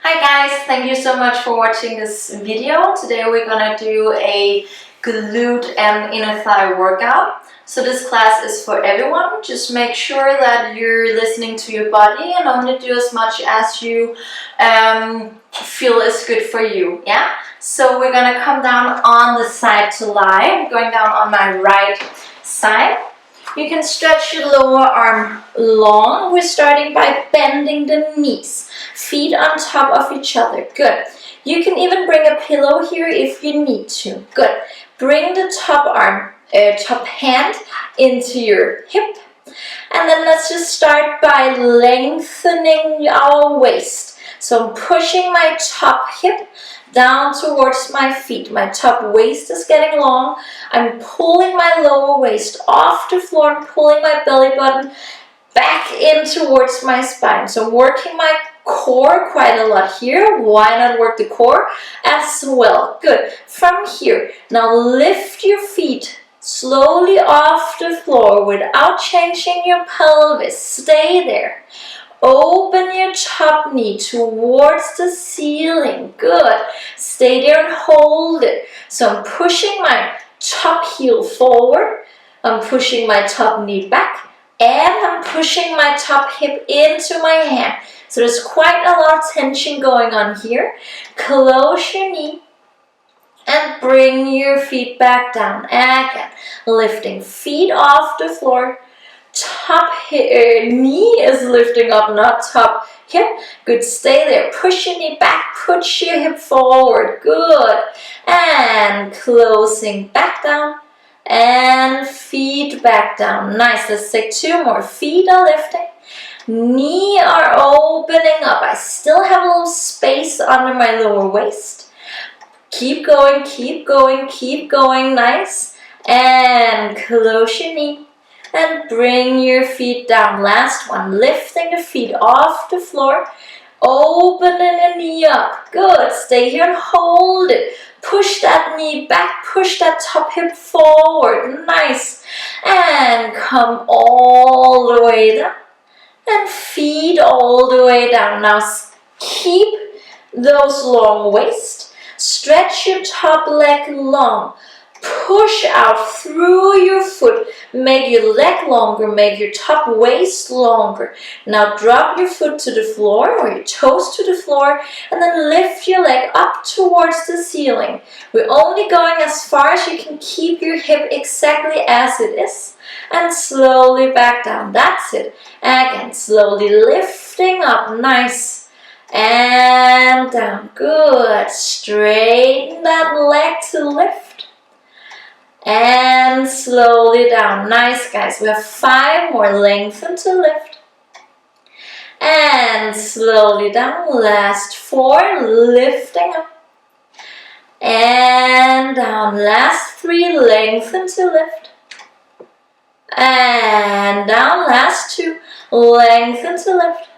Hi guys, thank you so much for watching this video. Today we're gonna do a glute and inner thigh workout. So this class is for everyone. Just make sure that you're listening to your body and only do as much as you feel is good for you. Yeah. So we're gonna come down on the side to lie. I'm going down on my right side. You can stretch your lower arm long. We're starting by bending the knees, feet on top of each other. Good. You can even bring a pillow here if you need to. Good. Bring the top hand into your hip. And then let's just start by lengthening our waist. So I'm pushing my top hip down towards my feet. My top waist is getting long. I'm pulling my lower waist off the floor and pulling my belly button back in towards my spine. So I'm working my core quite a lot here. Why not work the core as well? Good. From here, now lift your feet slowly off the floor without changing your pelvis. Stay there. Open your top knee towards the ceiling. Good. Stay there and hold it. So I'm pushing my top heel forward. I'm pushing my top knee back. And I'm pushing my top hip into my hand. So there's quite a lot of tension going on here. Close your knee. And bring your feet back down. Again, lifting feet off the floor. Top knee is lifting up, not top hip. Good, stay there. Push your knee back, push your hip forward. Good. And closing back down. And feet back down. Nice, let's take two more. Feet are lifting. Knee are opening up. I still have a little space under my lower waist. Keep going, keep going, keep going. Nice. And close your knee. And bring your feet down. Last one. Lifting the feet off the floor. Opening the knee up. Good. Stay here and hold it. Push that knee back. Push that top hip forward. Nice. And come all the way down. And feet all the way down. Now keep those long waists. Stretch your top leg long. Push out through your foot. Make your leg longer. Make your top waist longer. Now drop your foot to the floor or your toes to the floor and then lift your leg up towards the ceiling. We're only going as far as you can keep your hip exactly as it is and slowly back down. That's it. Again, slowly lifting up. Nice. And down. Good. Straighten that leg to lift. And slowly down. Nice, guys. We have 5 more. Lengthen to lift. And slowly down. Last 4. Lifting up. And down. Last 3. Lengthen to lift. And down. Last 2. Lengthen to lift.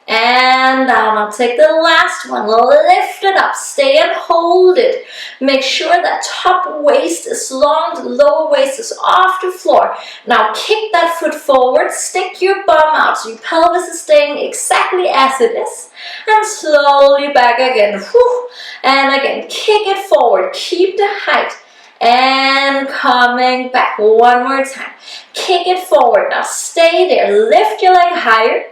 And down. I'll take the last one. Lift it up. Stay and hold it. Make sure that top waist is long. The lower waist is off the floor. Now kick that foot forward. Stick your bum out so your pelvis is staying exactly as it is. And slowly back again. Whew. And again, kick it forward. Keep the height. And coming back. One more time. Kick it forward. Now stay there. Lift your leg higher.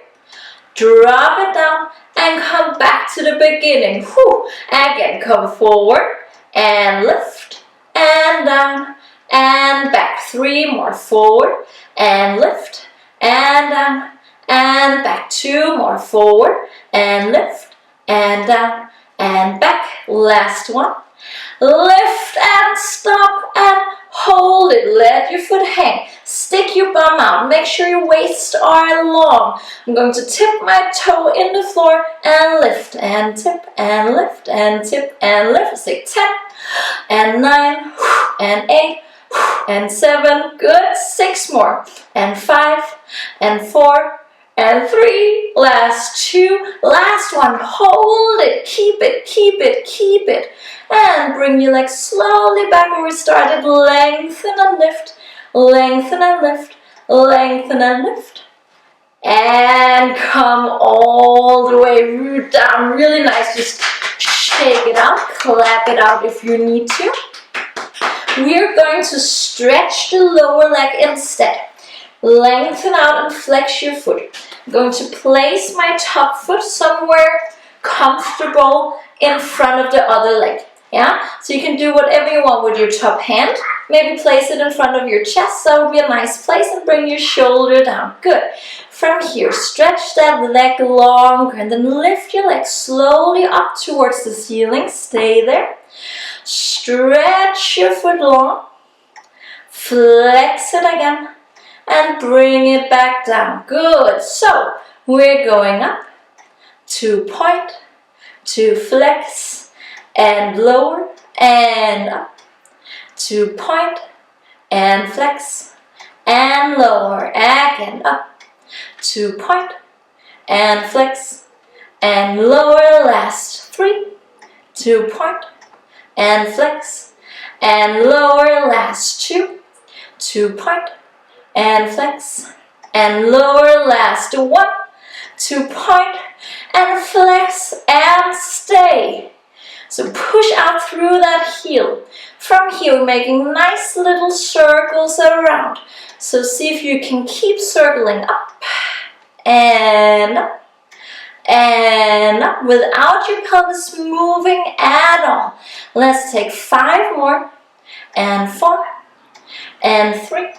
Drop it down and come back to the beginning. Whew. Again, come forward and lift and down and back. 3 more. Forward and lift and down and back. 2 more. Forward and lift and down and back. Last one. Lift and stop and hold it. Let your foot hang. Stick your bum out. Make sure your waists are long. I'm going to tip my toe in the floor and lift and tip and lift and tip and lift. Let's take 10 and 9 and 8 and 7. Good. 6 more. And 5 and 4 and 3. Last 2. Last one. Hold it. Keep it. Keep it. Keep it. And bring your legs slowly back where we started. Lengthen and lift. Lengthen and lift. Lengthen and lift. And come all the way down. Really nice. Just shake it out, clap it out if you need to. We're going to stretch the lower leg instead. Lengthen out and flex your foot. I'm going to place my top foot somewhere comfortable in front of the other leg. Yeah, so you can do whatever you want with your top hand. Maybe place it in front of your chest. That would be a nice place, and bring your shoulder down. Good. From here, stretch that leg longer and then lift your leg slowly up towards the ceiling. Stay there. Stretch your foot long. Flex it again and bring it back down. Good. So we're going up to point, to flex, and lower, and up, to point, and flex, and lower, again, up, to point, and flex, and lower, last 3, 2 point, and flex, and lower, last 2, 2 point, and flex, and lower, last 1, 2 point, and flex, and stay. So push out through that heel. From here, we're making nice little circles around. So see if you can keep circling up and up and up without your pelvis moving at all. Let's take 5 more, and 4, and 3,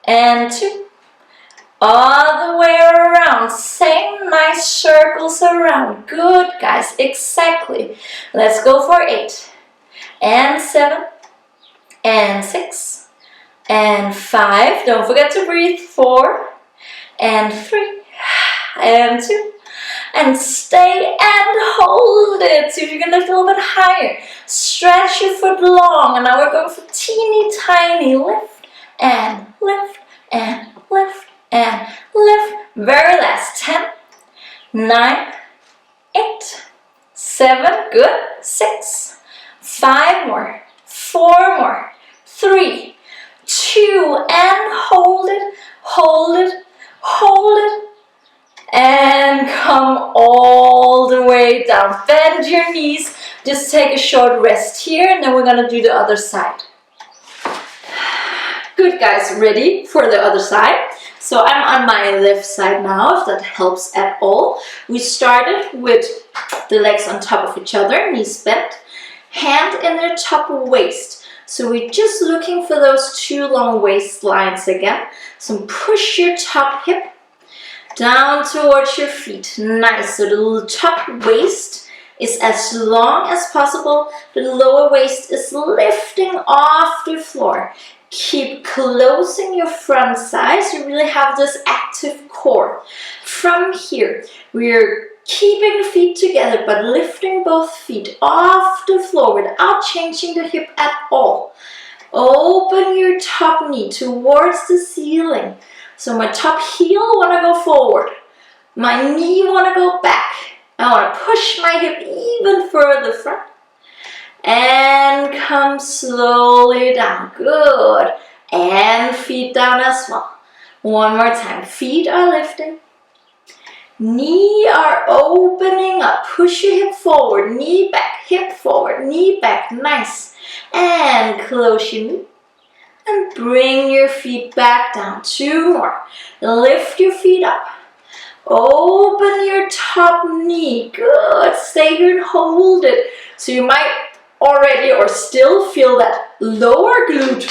and 2. All the way around, same nice circles around. Good, guys, exactly. Let's go for 8, and 7, and 6, and 5. Don't forget to breathe. 4, and 3, and 2, and stay and hold it. See if you can lift a little bit higher. Stretch your foot long, and now we're going for teeny tiny lift, and lift, and lift, and lift. Very last. 10, 9, 8, 7, good. 6, 5 more, 4 more, 3, 2, and hold it, hold it, hold it, and come all the way down. Bend your knees. Just take a short rest here, and then we're gonna do the other side. Good, guys, ready for the other side? So I'm on my left side now, if that helps at all. We started with the legs on top of each other, knees bent, hand in their top waist. So we're just looking for those 2 long waist lines again. So push your top hip down towards your feet. Nice. So the top waist is as long as possible. The lower waist is lifting off the floor. Keep closing your front thighs. You really have this active core. From here, we're keeping the feet together, but lifting both feet off the floor without changing the hip at all. Open your top knee towards the ceiling. So my top heel want to go forward. My knee want to go back. I want to push my hip even further front. And come slowly down. Good. And feet down as well. One more time. Feet are lifting. Knee are opening up. Push your hip forward. Knee back. Hip forward. Knee back. Nice. And close your knee. And bring your feet back down. 2 more. Lift your feet up. Open your top knee. Good. Stay here and hold it. So you might already or still feel that lower glute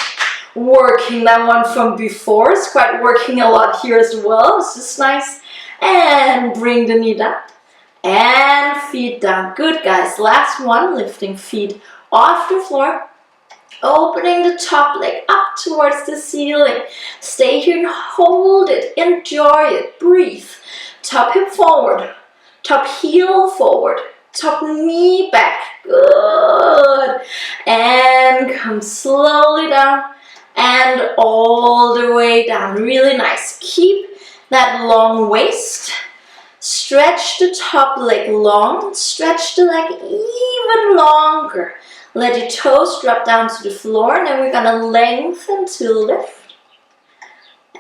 working. That one from before is quite working a lot here as well. It's just nice. And bring the knee down. And feet down. Good, guys. Last one. Lifting feet off the floor. Opening the top leg up towards the ceiling. Stay here and hold it. Enjoy it. Breathe. Top hip forward. Top heel forward. Top knee back. Good. And come slowly down. And all the way down. Really nice. Keep that long waist. Stretch the top leg long. Stretch the leg even longer. Let your toes drop down to the floor, and then we're gonna lengthen to lift.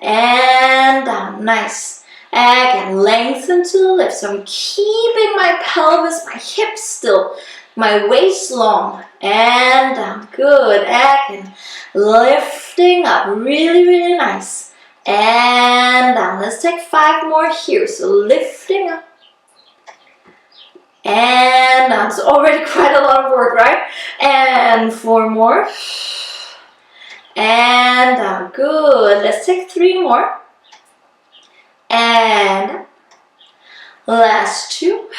And down, nice. Again, lengthen to the lift. So I'm keeping my pelvis, my hips still, my waist long, and down. Good. Again, lifting up. Really, really nice. And down. Let's take 5 more here. So lifting up. And down. It's already quite a lot of work, right? And 4 more. And down. Good. Let's take 3 more. And last 2.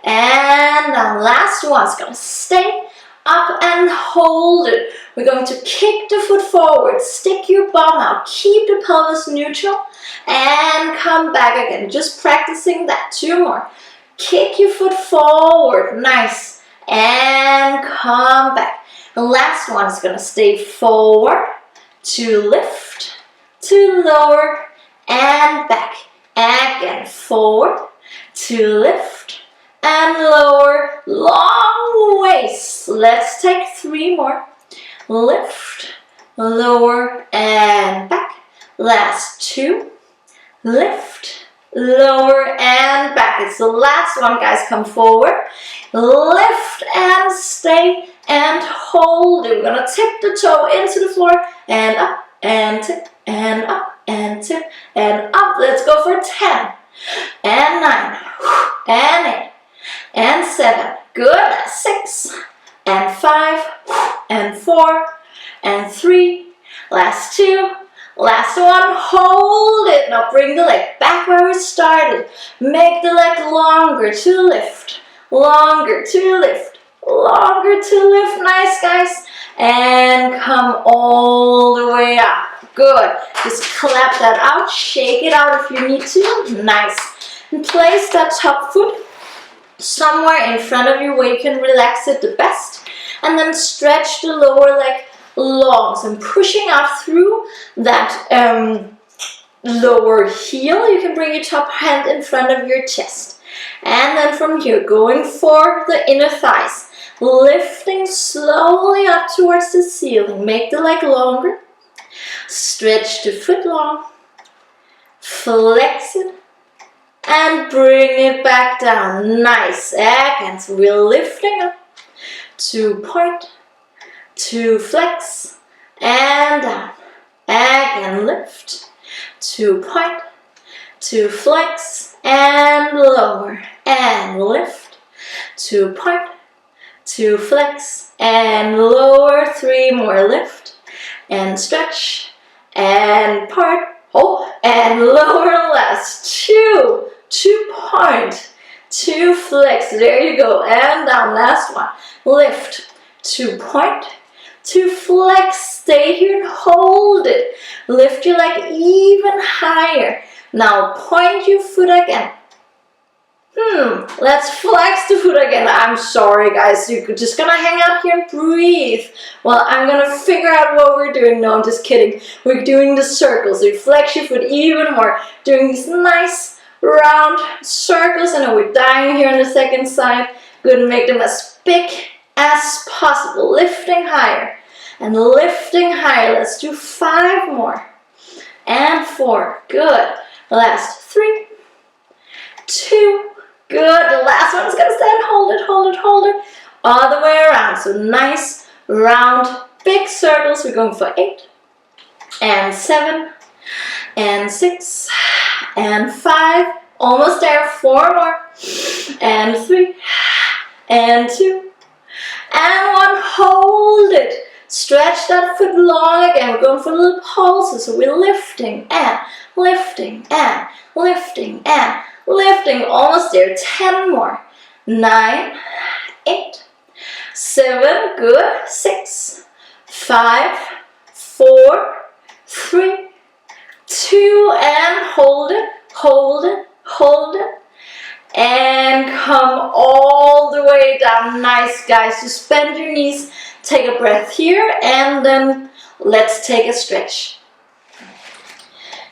And down. Last one. It's going to stay up and hold it. We're going to kick the foot forward. Stick your bum out. Keep the pelvis neutral. And come back again. Just practicing that. 2 more. Kick your foot forward. Nice. And come back. The last one is going to stay forward, to lift, to lower, and back. Again, forward, to lift, and lower. Long waist. Let's take 3 more. Lift, lower, and back. Last 2. Lift, lower, and back. It's the last one, guys. Come forward. Lift and stay and hold it. We're going to tip the toe into the floor and up and tip and up and tip and up. Let's go for 10 and 9 and 8 and 7. Good. 6 and 5 and 4 and 3. Last 2. Last one. Hold it. Now bring the leg back where we started. Make the leg longer to lift. Longer to lift. Longer to lift. Nice, guys. And come all the way up. Good. Just clap that out. Shake it out if you need to. Nice. And place that top foot somewhere in front of you where you can relax it the best. And then stretch the lower leg long. So I'm pushing out through that lower heel. You can bring your top hand in front of your chest. And then from here, going for the inner thighs. Lifting slowly up towards the ceiling. Make the leg longer. Stretch the foot long. Flex it. And bring it back down. Nice. Again, so we're lifting up. To point. To flex. And down. Again, lift. To point. To flex. And lower. And lift. To point. To flex. And lower. 3 more. Lift. And stretch. And part. Oh, and lower. Last 2. To point. To flex. There you go. And down. Last one. Lift. To point. To flex. Stay here and hold it. Lift your leg even higher. Now point your foot again. Let's flex the foot again. I'm sorry, guys. You're just gonna hang out here and breathe. Well, I'm gonna figure out what we're doing. No, I'm just kidding. We're doing the circles. So you flex your foot even more. Doing these nice round circles. And then we're dying here on the second side. Good. Make them as big as possible. Lifting higher. And lifting higher. Let's do 5 more. And 4. Good. Last 3. 2. Good. The last one is going to stand. Hold it, hold it, hold it. All the way around. So nice, round, big circles. We're going for 8. And 7. And 6. And 5. Almost there. 4 more. And 3. And 2. And 1. Hold it. Stretch that foot long again. We're going for little pulses. So we're lifting and lifting and lifting and lifting. Almost there. 10 more. 9, 8, 7. Good. 6, 5, 4, 3, 2. And hold it, hold it, hold it. And come all the way down. Nice, guys. Just bend your knees. Take a breath here, and then let's take a stretch.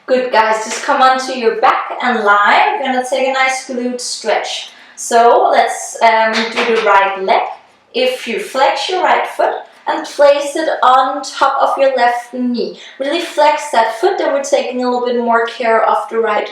Good, guys. Just come onto your back and lie. We're gonna take a nice glute stretch. So let's do the right leg. If you flex your right foot and place it on top of your left knee. Really flex that foot, and we're taking a little bit more care of the right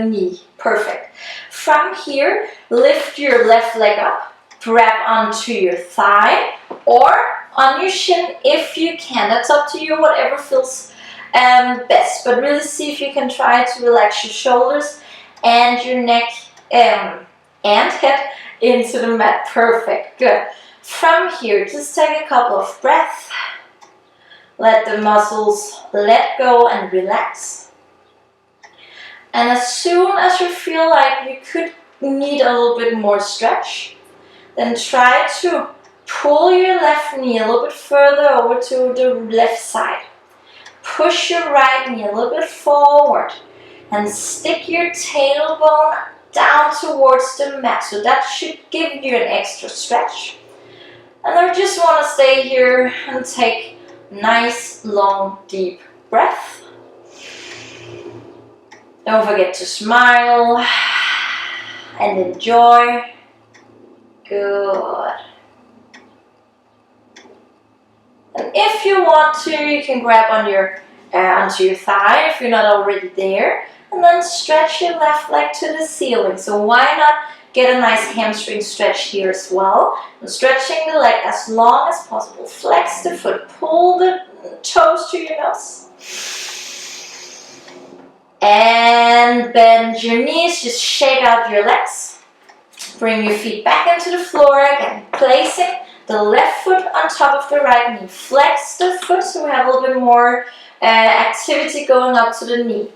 knee. Perfect. From here, lift your left leg up, grab onto your thigh or on your shin if you can. That's up to you, whatever feels best. But really see if you can try to relax your shoulders and your neck and head into the mat. Perfect. Good. From here, just take a couple of breaths. Let the muscles let go and relax. And as soon as you feel like you could need a little bit more stretch, then try to pull your left knee a little bit further over to the left side. Push your right knee a little bit forward and stick your tailbone down towards the mat. So that should give you an extra stretch. And I just want to stay here and take nice, long, deep breath. Don't forget to smile and enjoy. Good. And if you want to, you can grab on onto your thigh if you're not already there, and then stretch your left leg to the ceiling. So why not get a nice hamstring stretch here as well? And stretching the leg as long as possible. Flex the foot, pull the toes to your nose. And bend your knees, just shake out your legs. Bring your feet back into the floor again, placing the left foot on top of the right knee. Flex the foot so we have a little bit more activity going up to the knee.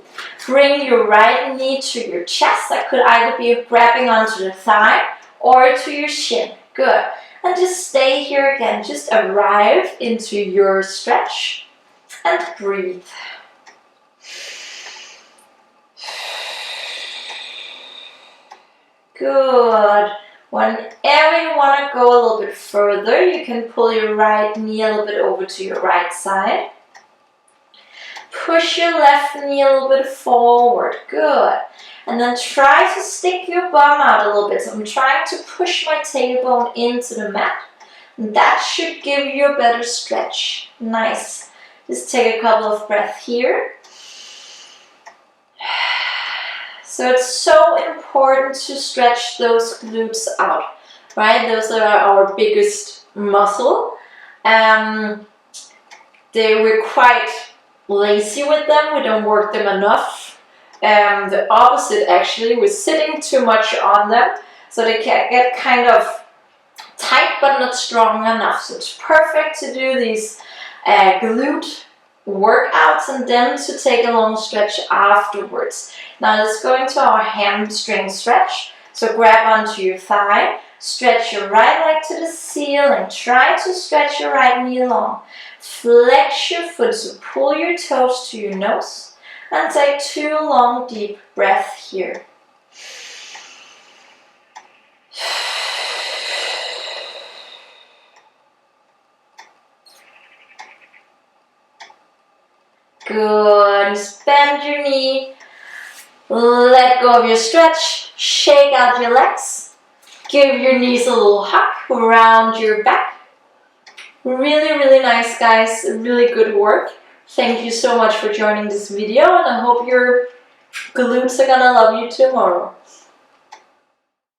Bring your right knee to your chest. That could either be grabbing onto the thigh or to your shin. Good. And just stay here again. Just arrive into your stretch and breathe. Good. Whenever you want to go a little bit further, you can pull your right knee a little bit over to your right side. Push your left knee a little bit forward. Good. And then try to stick your bum out a little bit. So I'm trying to push my tailbone into the mat. That should give you a better stretch. Nice. Just take a couple of breaths here. So it's so important to stretch those glutes out, right? Those are our biggest muscle. We're quite lazy with them. We don't work them enough. The opposite actually, we're sitting too much on them. So they can get kind of tight but not strong enough. So it's perfect to do these glute workouts and then to take a long stretch afterwards. Now let's go into our hamstring stretch. So grab onto your thigh, stretch your right leg to the ceiling, try to stretch your right knee long. Flex your foot, so pull your toes to your nose and take 2 long deep breaths here. Good. Just bend your knee. Let go of your stretch. Shake out your legs. Give your knees a little hug around your back. Really, really nice, guys. Really good work. Thank you so much for joining this video, and I hope your glutes are gonna love you tomorrow.